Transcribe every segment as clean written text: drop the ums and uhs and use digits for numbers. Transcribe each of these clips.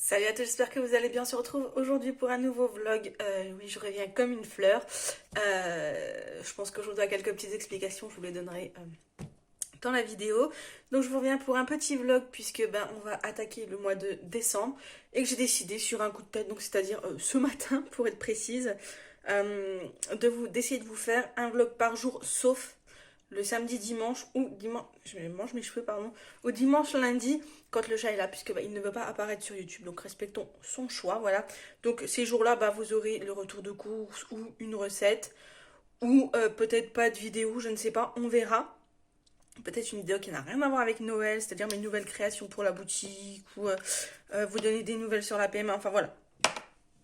Salut à tous, j'espère que vous allez bien. On se retrouve aujourd'hui pour un nouveau vlog. Oui, je reviens comme une fleur. Je pense que je vous dois quelques petites explications, je vous les donnerai dans la vidéo. Donc je vous reviens pour un petit vlog puisque on va attaquer le mois de décembre et que j'ai décidé sur un coup de tête, donc c'est-à-dire ce matin pour être précise, d'essayer de vous faire un vlog par jour sauf le samedi, dimanche ou dimanche, je mange mes cheveux, pardon, ou dimanche, lundi, quand le chat est là, puisque il ne veut pas apparaître sur YouTube, donc respectons son choix, voilà. Donc ces jours-là, vous aurez le retour de course ou une recette, ou peut-être pas de vidéo, je ne sais pas, on verra. Peut-être une vidéo qui n'a rien à voir avec Noël, c'est-à-dire mes nouvelles créations pour la boutique, ou vous donner des nouvelles sur la PMA, enfin voilà.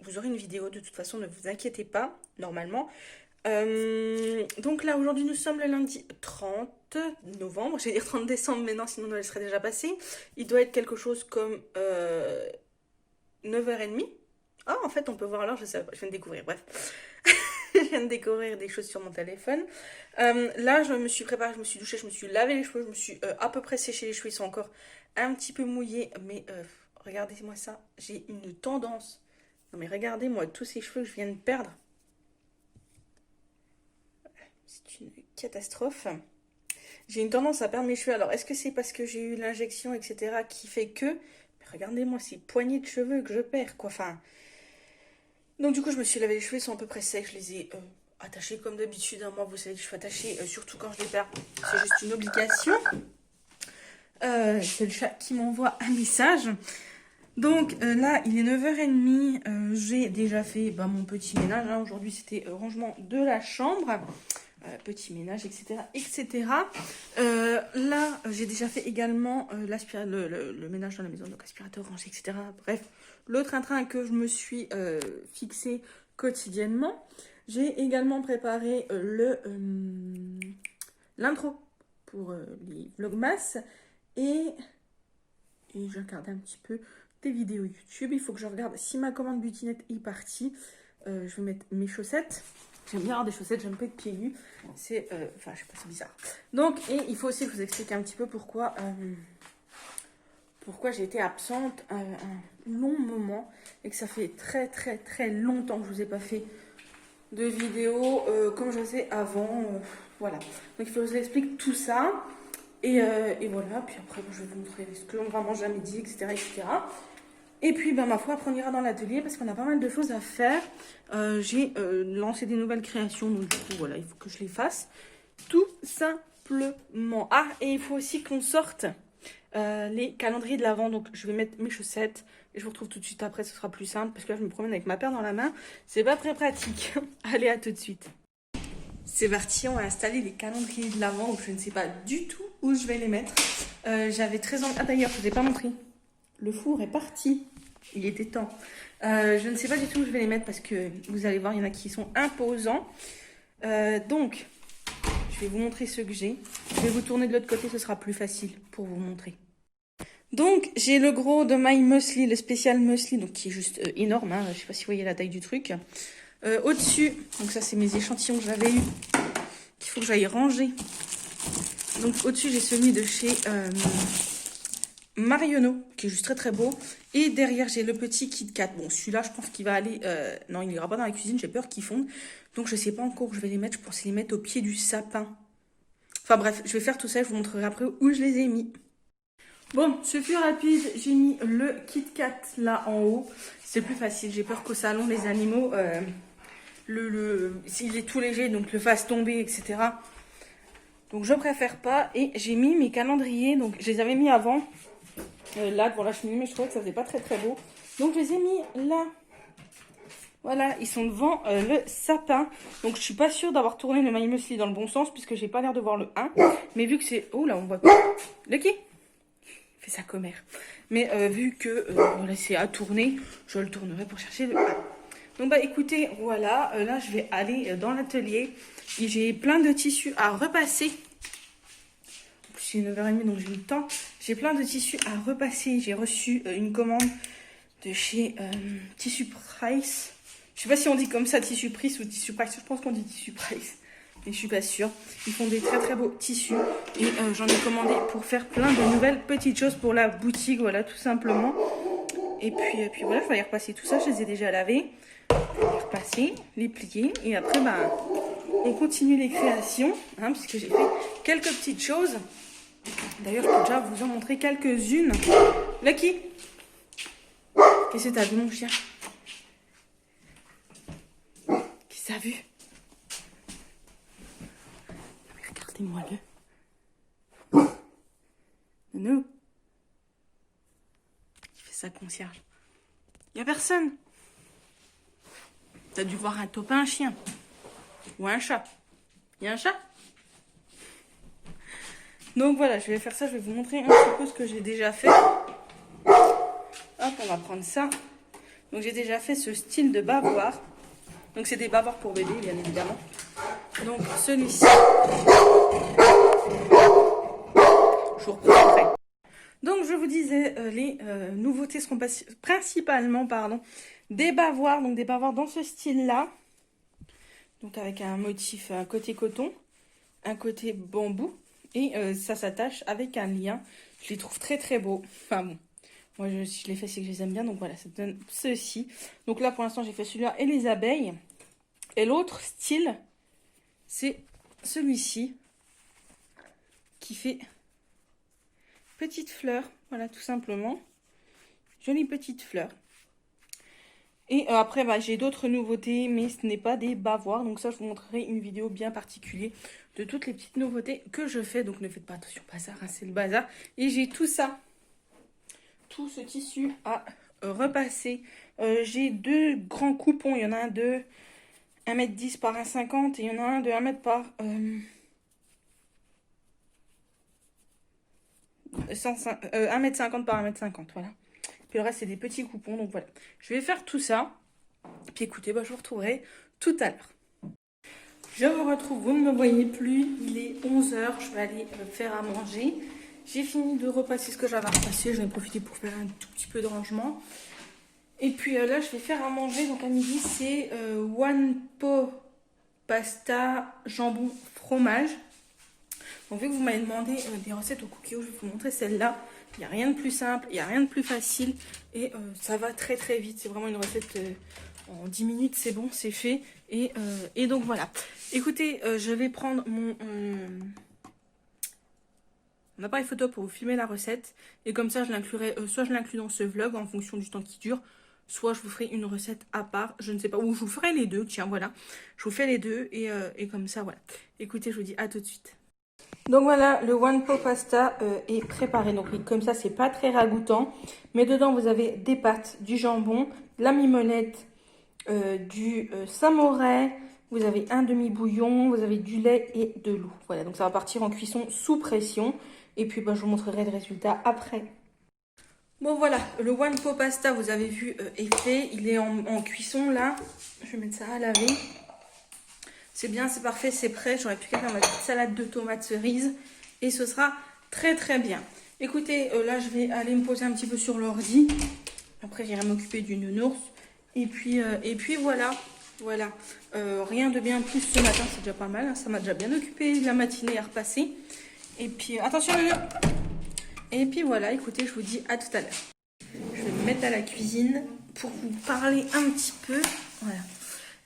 Vous aurez une vidéo de toute façon, ne vous inquiétez pas, normalement. Donc là aujourd'hui nous sommes le lundi 30 novembre, j'allais dire 30 décembre mais non sinon Noël serait déjà passé. Il doit être quelque chose comme 9h30. Ah en fait on peut voir alors, je sais pas, je viens de découvrir, bref. Je viens de découvrir des choses sur mon téléphone. Là je me suis préparée, je me suis douchée, je me suis lavé les cheveux, je me suis à peu près séché les cheveux, ils sont encore un petit peu mouillés mais regardez-moi ça, j'ai une tendance. Non mais regardez-moi tous ces cheveux que je viens de perdre. C'est une catastrophe. J'ai une tendance à perdre mes cheveux. Alors, est-ce que c'est parce que j'ai eu l'injection, etc., qui fait que... Mais regardez-moi ces poignées de cheveux que je perds, quoi. Enfin... Donc, du coup, je me suis lavé les cheveux. Ils sont à peu près secs. Je les ai attachés comme d'habitude. Moi, vous savez que je suis attachée, surtout quand je les perds. C'est juste une obligation. C'est le chat qui m'envoie un message. Donc, là, il est 9h30. J'ai déjà fait mon petit ménage. Hein. Aujourd'hui, c'était rangement de la chambre. Petit ménage, etc. etc. Là, j'ai déjà fait également le ménage dans la maison, donc aspirateur, rangé, etc. Bref, le train-train que je me suis fixé quotidiennement. J'ai également préparé l'intro pour les vlogmas et je regarde un petit peu des vidéos YouTube. Il faut que je regarde si ma commande butinette est partie. Je vais mettre mes chaussettes. J'aime bien avoir des chaussettes, j'aime pas être pieds nus. C'est, enfin, je sais pas, c'est bizarre. Donc, et il faut aussi que je vous explique un petit peu pourquoi j'ai été absente un long moment et que ça fait très très très longtemps que je vous ai pas fait de vidéos comme je faisais avant. Voilà. Donc, il faut que je vous explique tout ça. Et voilà, puis après, je vais vous montrer ce que l'on va manger à midi, etc. etc. Et puis, ma foi, après, on ira dans l'atelier parce qu'on a pas mal de choses à faire. J'ai lancé des nouvelles créations, donc du coup, voilà, il faut que je les fasse. Tout simplement. Ah, et il faut aussi qu'on sorte les calendriers de l'Avent. Donc, je vais mettre mes chaussettes et je vous retrouve tout de suite après, ce sera plus simple parce que là, je me promène avec ma paire dans la main. C'est pas très pratique. Allez, à tout de suite. C'est parti, on va installer les calendriers de l'Avent. Donc, je ne sais pas du tout où je vais les mettre. J'avais très envie... Ah, d'ailleurs, je ne vous ai pas montré. Le four est parti. Il était temps. Je ne sais pas du tout où je vais les mettre parce que vous allez voir, il y en a qui sont imposants. Donc, je vais vous montrer ceux que j'ai. Je vais vous tourner de l'autre côté, ce sera plus facile pour vous montrer. Donc, j'ai le gros de My Muesli, le spécial Muesli, donc qui est juste énorme. Hein. Je ne sais pas si vous voyez la taille du truc. Au-dessus, donc ça, c'est mes échantillons que j'avais eu, qu'il faut que j'aille ranger. Donc, au-dessus, j'ai celui de chez... Marionneau, qui est juste très très beau. Et derrière, j'ai le petit Kit Kat. Bon, celui-là, je pense qu'il va aller... non, il n'ira pas dans la cuisine, j'ai peur qu'il fonde. Donc, je ne sais pas encore où je vais les mettre. Je pense les mettre au pied du sapin. Enfin bref, je vais faire tout ça. Je vous montrerai après où je les ai mis. Bon, ce fut rapide. J'ai mis le Kit Kat là en haut. C'est plus facile. J'ai peur qu'au salon, les animaux... s'il est tout léger, donc le fasse tomber, etc. Donc, je préfère pas. Et j'ai mis mes calendriers. Donc, je les avais mis avant... là devant la cheminée, mais je trouvais que ça faisait pas très très beau, donc je les ai mis là. Voilà, ils sont devant le sapin. Donc je suis pas sûre d'avoir tourné le My Muesli dans le bon sens puisque j'ai pas l'air de voir le 1, mais vu que c'est... Oh là, on voit le qui fait sa commère, mais vu que voilà, c'est à tourner, je le tournerai pour chercher le 1. Donc écoutez, voilà, là je vais aller dans l'atelier et j'ai plein de tissus à repasser. C'est 9h30, donc j'ai eu le temps. J'ai plein de tissus à repasser. J'ai reçu une commande de chez Tissu Price. Je sais pas si on dit comme ça, Tissu Price ou Tissu Price. Je pense qu'on dit Tissu Price, mais je suis pas sûre. Ils font des très très beaux tissus. Et j'en ai commandé pour faire plein de nouvelles petites choses pour la boutique. Voilà, tout simplement. Et puis voilà, je vais y repasser tout ça. Je les ai déjà lavés. Je vais les repasser, les plier. Et après, bah, on continue les créations. Hein, puisque j'ai fait quelques petites choses. D'ailleurs, je peux déjà vous en montrer quelques-unes. Lucky, qu'est-ce que t'as vu, mon chien? Qu'est-ce que t'as vu? Regardez-moi le. Nous. Il fait sa concierge. Il n'y a personne. T'as dû voir un topin, un chien. Ou un chat. Il y a un chat? Donc voilà, je vais faire ça. Je vais vous montrer un petit peu ce que j'ai déjà fait. Hop, on va prendre ça. Donc j'ai déjà fait ce style de bavoir. Donc c'est des bavoirs pour bébé, bien évidemment. Donc celui-ci. Je vous reprends après. Donc je vous disais, les nouveautés seront principalement des bavoirs. Donc des bavoirs dans ce style-là. Donc avec un motif, un côté coton, un côté bambou. Et ça s'attache avec un lien. Je les trouve très très beaux. Enfin bon, moi si je les fais c'est que je les aime bien. Donc voilà, ça donne ceci. Donc là pour l'instant j'ai fait celui-là et les abeilles. Et l'autre style, c'est celui-ci. Qui fait petite fleur. Voilà, tout simplement. Jolie petite fleur. Et après, bah, j'ai d'autres nouveautés, mais ce n'est pas des bavoirs. Donc ça, je vous montrerai une vidéo bien particulière de toutes les petites nouveautés que je fais. Donc ne faites pas attention au bazar, hein, c'est le bazar. Et j'ai tout ça, tout ce tissu à repasser. J'ai deux grands coupons. Il y en a un de 1,10 m par 1,50 m et il y en a un de 1 m par 1,50 m par 1,50 m, voilà. Puis le reste, c'est des petits coupons, donc voilà. Je vais faire tout ça. Puis écoutez, bah, je vous retrouverai tout à l'heure. Je vous retrouve, vous ne me voyez plus. Il est 11 h, je vais aller faire à manger. J'ai fini de repasser ce que j'avais à repasser. Je vais profiter pour faire un tout petit peu de rangement. Et puis là, je vais faire à manger. Donc à midi, c'est one pot pasta, jambon, fromage. Donc vu que vous m'avez demandé des recettes au cookie, je vais vous montrer celle-là. Il n'y a rien de plus simple, il n'y a rien de plus facile. Et ça va très très vite. C'est vraiment une recette en 10 minutes, c'est bon, c'est fait. Et donc voilà. Écoutez, je vais prendre mon appareil photo pour vous filmer la recette. Et comme ça, je l'inclurai, soit je l'inclus dans ce vlog en fonction du temps qui dure. Soit je vous ferai une recette à part, je ne sais pas. Ou je vous ferai les deux, tiens, voilà. Je vous fais les deux et comme ça, voilà. Écoutez, je vous dis à tout de suite. Donc voilà, le one pot pasta est préparé. Donc comme ça, c'est pas très ragoûtant. Mais dedans, vous avez des pâtes, du jambon, de la mimolette, du samouraï. Vous avez un demi-bouillon, vous avez du lait et de l'eau. Voilà, donc ça va partir en cuisson sous pression. Et puis, bah, je vous montrerai le résultat après. Bon voilà, le one pot pasta, vous avez vu, est fait. Il est en cuisson là. Je vais mettre ça à laver. C'est bien, c'est parfait, c'est prêt. J'aurais pu faire ma petite salade de tomates cerises. Et ce sera très très bien. Écoutez, là je vais aller me poser un petit peu sur l'ordi. Après j'irai m'occuper du nounours. Et puis voilà. Voilà. Rien de bien plus ce matin, c'est déjà pas mal. Hein. Ça m'a déjà bien occupé la matinée à repasser. Et puis, attention le mur. Et puis voilà, écoutez, je vous dis à tout à l'heure. Je vais me mettre à la cuisine pour vous parler un petit peu. Voilà.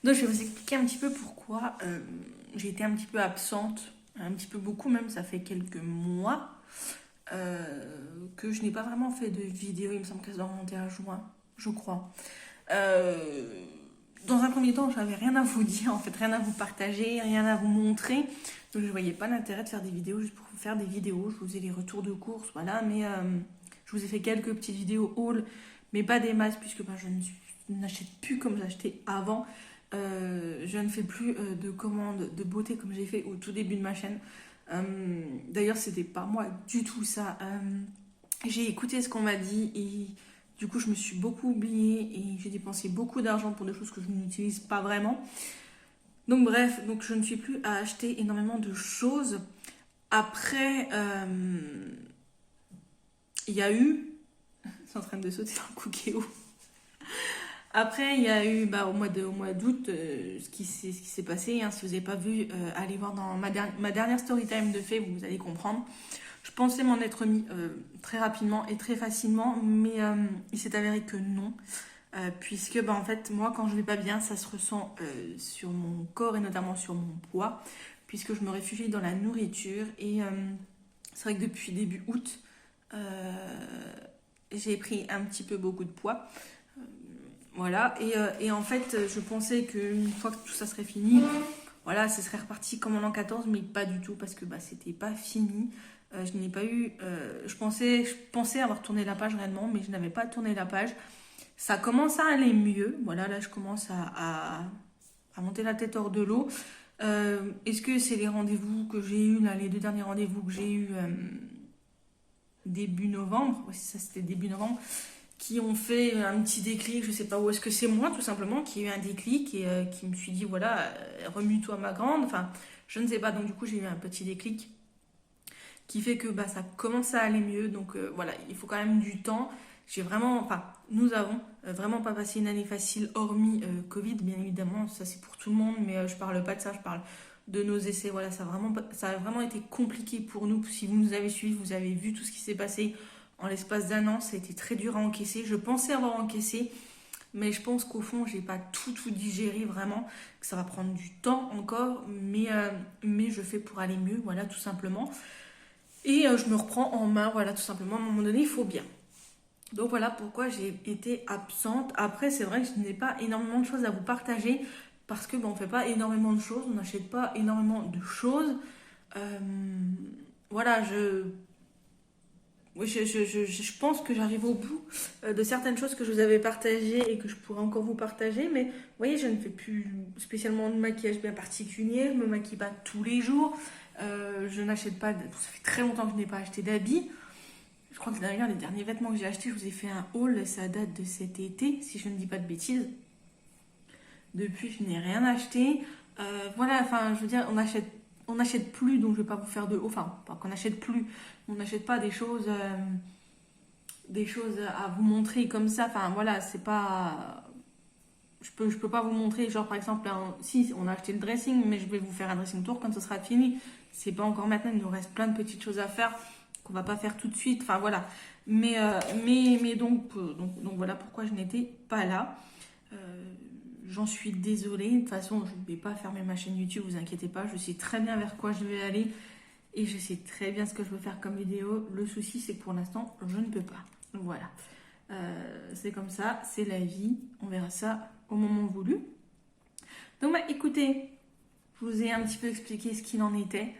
Donc, je vais vous expliquer un petit peu pourquoi j'ai été un petit peu absente, un petit peu beaucoup même, ça fait quelques mois que je n'ai pas vraiment fait de vidéo. Il me semble qu'elle doit remonter à juin, je crois. Dans un premier temps, je n'avais rien à vous dire, en fait, rien à vous partager, rien à vous montrer. Donc, je ne voyais pas l'intérêt de faire des vidéos juste pour vous faire des vidéos. Je vous ai les retours de course, voilà, mais je vous ai fait quelques petites vidéos haul, mais pas des masses, puisque ben, je n'achète plus comme j'achetais avant. Je ne fais plus de commandes de beauté comme j'ai fait au tout début de ma chaîne. D'ailleurs, c'était pas moi du tout ça. J'ai écouté ce qu'on m'a dit et du coup, je me suis beaucoup oubliée et j'ai dépensé beaucoup d'argent pour des choses que je n'utilise pas vraiment. Donc bref, donc je ne suis plus à acheter énormément de choses. Après, il y a eu... C'est en train de sauter dans le cookéo. Après, il y a eu au mois d'août ce qui s'est passé. Hein. Si vous n'avez pas vu, allez voir dans ma dernière story time de fait, vous allez comprendre. Je pensais m'en être mis très rapidement et très facilement, mais il s'est avéré que non. Puisque en fait moi quand je vais pas bien ça se ressent sur mon corps et notamment sur mon poids puisque je me réfugie dans la nourriture et c'est vrai que depuis début août j'ai pris un petit peu beaucoup de poids. Voilà, et en fait, je pensais qu'une fois que tout ça serait fini, voilà, ce serait reparti comme en l'an 14, mais pas du tout, parce que c'était pas fini. Je n'ai pas eu. Je pensais avoir tourné la page réellement, mais je n'avais pas tourné la page. Ça commence à aller mieux. Voilà, là, je commence à monter la tête hors de l'eau. Est-ce que c'est les rendez-vous que j'ai eus, là, les 2 derniers rendez-vous que j'ai eus début novembre? Oui, ça, c'était début novembre qui ont fait un petit déclic, je sais pas où est-ce que c'est moi tout simplement, qui a eu un déclic et qui me suis dit voilà, remue-toi ma grande, enfin je ne sais pas, donc du coup j'ai eu un petit déclic qui fait que ça commence à aller mieux, donc voilà, il faut quand même du temps. J'ai vraiment, enfin nous avons vraiment pas passé une année facile hormis Covid, bien évidemment, ça c'est pour tout le monde, mais je parle pas de ça, je parle de nos essais, voilà, ça a vraiment été compliqué pour nous. Si vous nous avez suivis, vous avez vu tout ce qui s'est passé en l'espace d'1 an, ça a été très dur à encaisser. Je pensais avoir encaissé, mais je pense qu'au fond, j'ai pas tout digéré vraiment, que ça va prendre du temps encore, mais je fais pour aller mieux, voilà, tout simplement. Et je me reprends en main, voilà, tout simplement. À un moment donné, il faut bien. Donc voilà pourquoi j'ai été absente. Après, c'est vrai que je n'ai pas énormément de choses à vous partager, parce que on fait pas énormément de choses, on n'achète pas énormément de choses. Euh, voilà, oui, je pense que j'arrive au bout de certaines choses que je vous avais partagées et que je pourrais encore vous partager. Mais vous voyez, je ne fais plus spécialement de maquillage bien particulier. Je ne me maquille pas tous les jours. Je n'achète pas. Ça fait très longtemps que je n'ai pas acheté d'habits. Je crois que d'ailleurs, les derniers vêtements que j'ai achetés, je vous ai fait un haul. Ça date de cet été, si je ne dis pas de bêtises. Depuis, je n'ai rien acheté. Voilà, enfin, je veux dire, on n'achète plus, donc je ne vais pas vous faire de haut. Enfin, pas qu'on n'achète plus. On n'achète pas des choses à vous montrer comme ça. Enfin voilà, c'est pas. Je peux pas vous montrer, genre par exemple, si on a acheté le dressing, mais je vais vous faire un dressing tour quand ce sera fini. C'est pas encore maintenant, il nous reste plein de petites choses à faire qu'on va pas faire tout de suite. Enfin voilà. Mais donc voilà pourquoi je n'étais pas là. J'en suis désolée. De toute façon, je ne vais pas fermer ma chaîne YouTube, vous inquiétez pas. Je sais très bien vers quoi je vais aller. Et je sais très bien ce que je veux faire comme vidéo. Le souci, c'est que pour l'instant, je ne peux pas. Voilà. C'est comme ça, c'est la vie. On verra ça au moment voulu. Donc, écoutez, je vous ai un petit peu expliqué ce qu'il en était.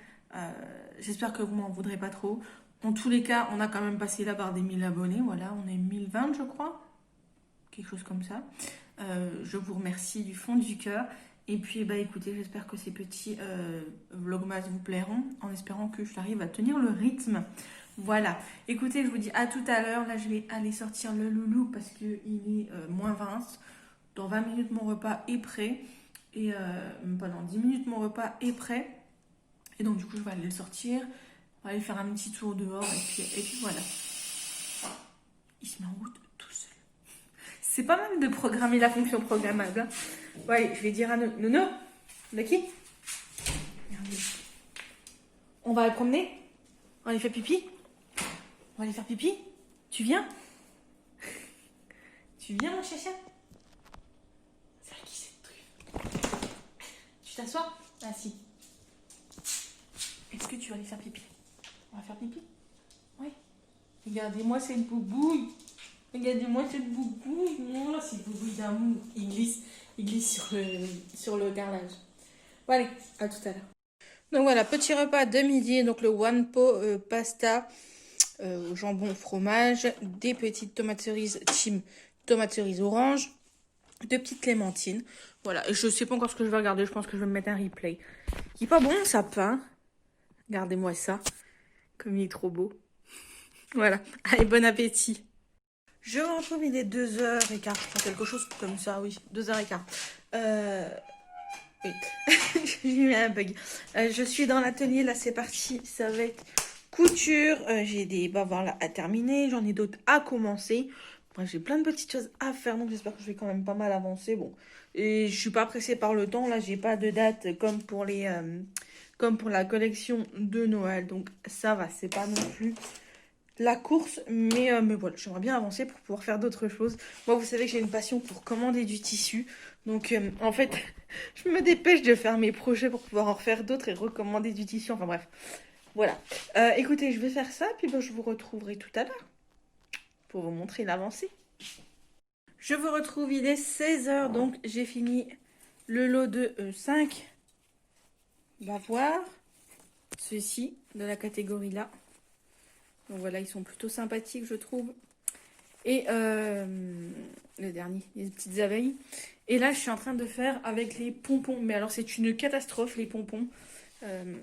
J'espère que vous m'en voudrez pas trop. En tous les cas, on a quand même passé la barre des 1000 abonnés. Voilà, on est 1020, je crois. Quelque chose comme ça. Je vous remercie du fond du cœur. Et puis, écoutez, j'espère que ces petits vlogmas vous plairont, en espérant que j'arrive à tenir le rythme. Voilà. Écoutez, je vous dis à tout à l'heure. Là, je vais aller sortir le loulou parce qu'il est moins 20. Dans 20 minutes, mon repas est prêt. Et pendant 10 minutes, mon repas est prêt. Et donc, du coup, je vais aller le sortir. On va aller faire un petit tour dehors. Et puis voilà. Il se met en route tout seul. C'est pas mal de programmer la fonction programmable. Hein. Ouais, je vais dire à Nono. Lucky. On va aller promener. On va aller faire pipi. On va aller faire pipi. Tu viens? Tu viens, mon chacha? C'est qui cette truc? Tu t'assois? Ah si. Est-ce que tu vas aller faire pipi? On va faire pipi? Oui. Regardez-moi cette boubouille. Regardez-moi cette boubouille. Oh, cette boubouille d'amour. Il glisse sur le carrelage. Bon, allez, à tout à l'heure. Donc voilà, petit repas de midi. Donc le one pot pasta au jambon fromage, des petites tomates cerises team tomates cerises orange, 2 petites clémentines. Voilà, et je sais pas encore ce que je vais regarder. Je pense que je vais me mettre un replay. Il est pas bon, ça peint. Regardez-moi ça. Comme il est trop beau. Voilà. Allez, bon appétit. Je vous retrouve, il est 2h15. Enfin, quelque chose comme ça, oui. 2h15. Oui. J'ai eu un bug. Je suis dans l'atelier. Là, c'est parti. Ça va être couture. J'ai des bavoirs là à terminer. J'en ai d'autres à commencer. Bref, j'ai plein de petites choses à faire. Donc, j'espère que je vais quand même pas mal avancer. Bon. Et je suis pas pressée par le temps. Là, j'ai pas de date comme pour les comme pour la collection de Noël. Donc ça va, c'est pas non plus la course, mais voilà, j'aimerais bien avancer pour pouvoir faire d'autres choses. Moi, vous savez que j'ai une passion pour commander du tissu. Donc en fait, je me dépêche de faire mes projets pour pouvoir en refaire d'autres et recommander du tissu. Enfin bref, voilà. Écoutez, je vais faire ça, puis je vous retrouverai tout à l'heure pour vous montrer l'avancée. Je vous retrouve, il est 16h, donc j'ai fini le lot de 5 bavoirs. Ceux-ci, de la catégorie là. Donc voilà, ils sont plutôt sympathiques, je trouve. Et le dernier, les petites abeilles. Et là, je suis en train de faire avec les pompons. Mais alors, c'est une catastrophe, les pompons.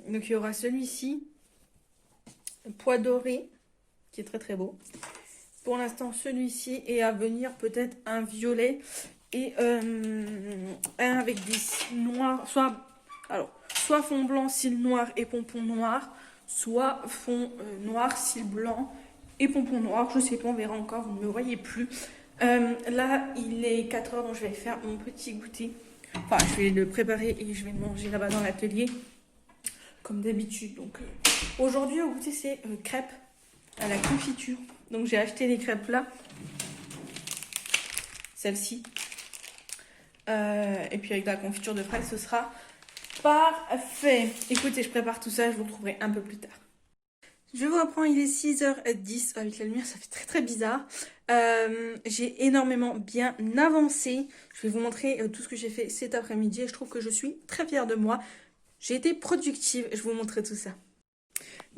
Donc, il y aura celui-ci, pois doré, qui est très très beau. Pour l'instant, celui-ci. Et à venir, peut-être un violet. Et un avec des cils noirs. Soit fond blanc, cils noirs et pompons noirs. Soit fond noir, cils blancs et pompons noirs. Je sais pas, on verra encore, vous ne me voyez plus. Là, il est 4h, donc je vais faire mon petit goûter. Enfin, je vais le préparer et je vais le manger là-bas dans l'atelier, comme d'habitude. Donc, aujourd'hui, au goûter, c'est crêpes à la confiture. Donc, j'ai acheté les crêpes là. Celle-ci. Et puis, avec la confiture de fraises, ce sera parfait. Écoutez, je prépare tout ça, je vous retrouverai un peu plus tard. Je vous reprends, il est 6h10. Avec la lumière, ça fait très très bizarre. J'ai énormément bien avancé. Je vais vous montrer tout ce que j'ai fait cet après-midi et je trouve que je suis très fière de moi. J'ai été productive, je vous montrerai tout ça.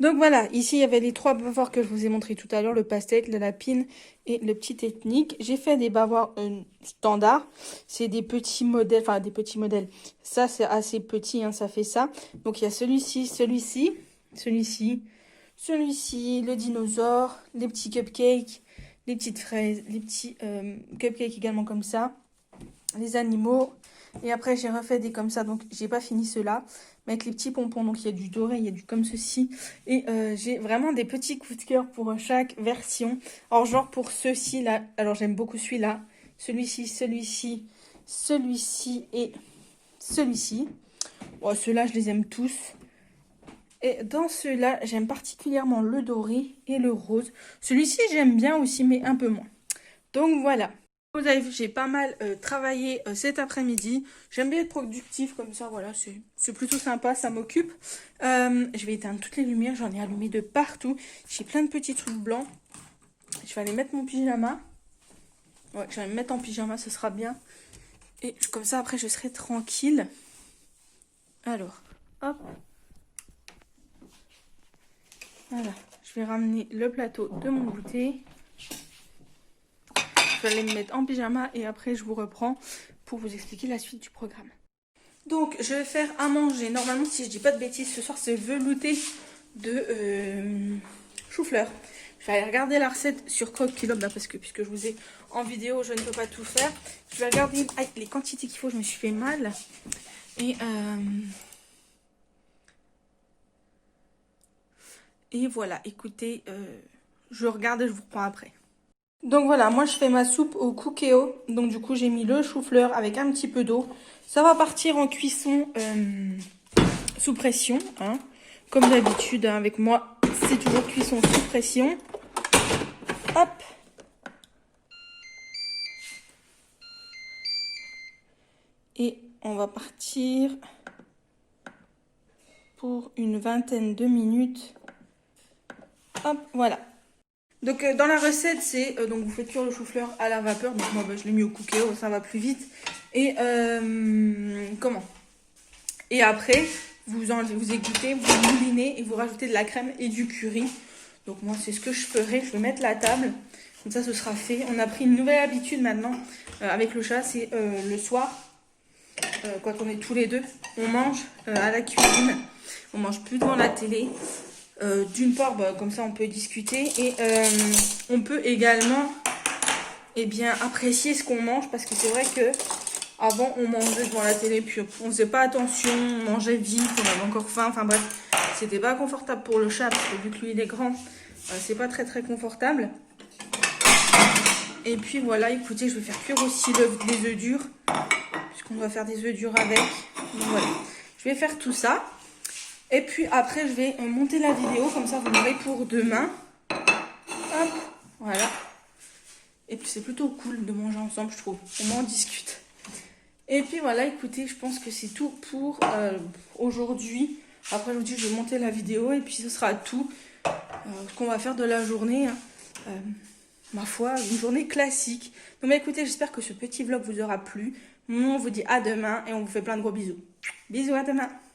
Donc voilà, ici il y avait les 3 bavoirs que je vous ai montré tout à l'heure, le pastel, le lapine et le petit ethnique. J'ai fait des bavoirs standards, c'est des petits modèles, enfin des petits modèles. Ça c'est assez petit, hein, ça fait ça. Donc il y a celui-ci, celui-ci, celui-ci, celui-ci, le dinosaure, les petits cupcakes, les petites fraises, les petits cupcakes également comme ça, les animaux. Et après j'ai refait des comme ça, donc j'ai pas fini ceux-là. Mais avec les petits pompons, donc il y a du doré, il y a du comme ceci. Et j'ai vraiment des petits coups de cœur pour chaque version. Alors genre pour ceux-ci là, alors j'aime beaucoup celui-là, celui-ci, celui-ci, celui-ci et celui-ci. Bon, ceux-là je les aime tous. Et dans ceux-là, j'aime particulièrement le doré et le rose. Celui-ci j'aime bien aussi, mais un peu moins. Donc voilà. Vous avez vu, j'ai pas mal travaillé cet après-midi. J'aime bien être productif comme ça, voilà, c'est plutôt sympa, ça m'occupe. Je vais éteindre toutes les lumières, j'en ai allumé de partout. J'ai plein de petits trucs blancs. Je vais aller mettre mon pyjama. Ouais, je vais me mettre en pyjama, ce sera bien. Et comme ça, après, je serai tranquille. Alors, hop. Voilà, je vais ramener le plateau de mon goûter. Je vais aller me mettre en pyjama et après je vous reprends pour vous expliquer la suite du programme. Donc je vais faire à manger. Normalement, si je dis pas de bêtises, ce soir c'est velouté de chou-fleur. Je vais aller regarder la recette sur Croque Kilo parce que puisque je vous ai en vidéo, je ne peux pas tout faire. Je vais regarder les quantités qu'il faut, je me suis fait mal. Et voilà, écoutez, je regarde et je vous reprends après. Donc voilà, moi je fais ma soupe au cookéo. Donc du coup j'ai mis le chou-fleur avec un petit peu d'eau. Ça va partir en cuisson sous pression. Hein. Comme d'habitude hein, avec moi, c'est toujours cuisson sous pression. Hop. Et on va partir pour une vingtaine de minutes. Hop, voilà. Donc dans la recette, c'est donc vous faites cuire le chou-fleur à la vapeur. Donc moi je l'ai mis au cookéo, ça va plus vite. Et Et après, vous égouttez, vous moulinez et vous rajoutez de la crème et du curry. Donc moi c'est ce que je ferai. Je vais mettre la table. Comme ça ce sera fait. On a pris une nouvelle habitude maintenant avec le chat, c'est le soir. Quand on est tous les deux, on mange à la cuisine. On mange plus devant la télé. D'une part, comme ça on peut discuter et on peut également apprécier ce qu'on mange parce que c'est vrai que avant on mangeait devant la télé puis on faisait pas attention, on mangeait vite, on avait encore faim, enfin bref, c'était pas confortable pour le chat parce que vu que lui il est grand, c'est pas très très confortable. Et puis voilà, écoutez, je vais faire cuire aussi les œufs durs puisqu'on doit faire des œufs durs avec. Donc voilà, je vais faire tout ça. Et puis après, je vais monter la vidéo, comme ça vous l'aurez pour demain. Hop, voilà. Et puis c'est plutôt cool de manger ensemble, je trouve. Au moins on discute. Et puis voilà, écoutez, je pense que c'est tout pour aujourd'hui. Après, aujourd'hui, je vais monter la vidéo et puis ce sera tout ce qu'on va faire de la journée. Ma foi, une journée classique. Donc bah, écoutez, j'espère que ce petit vlog vous aura plu. Nous, on vous dit à demain et on vous fait plein de gros bisous. Bisous, à demain.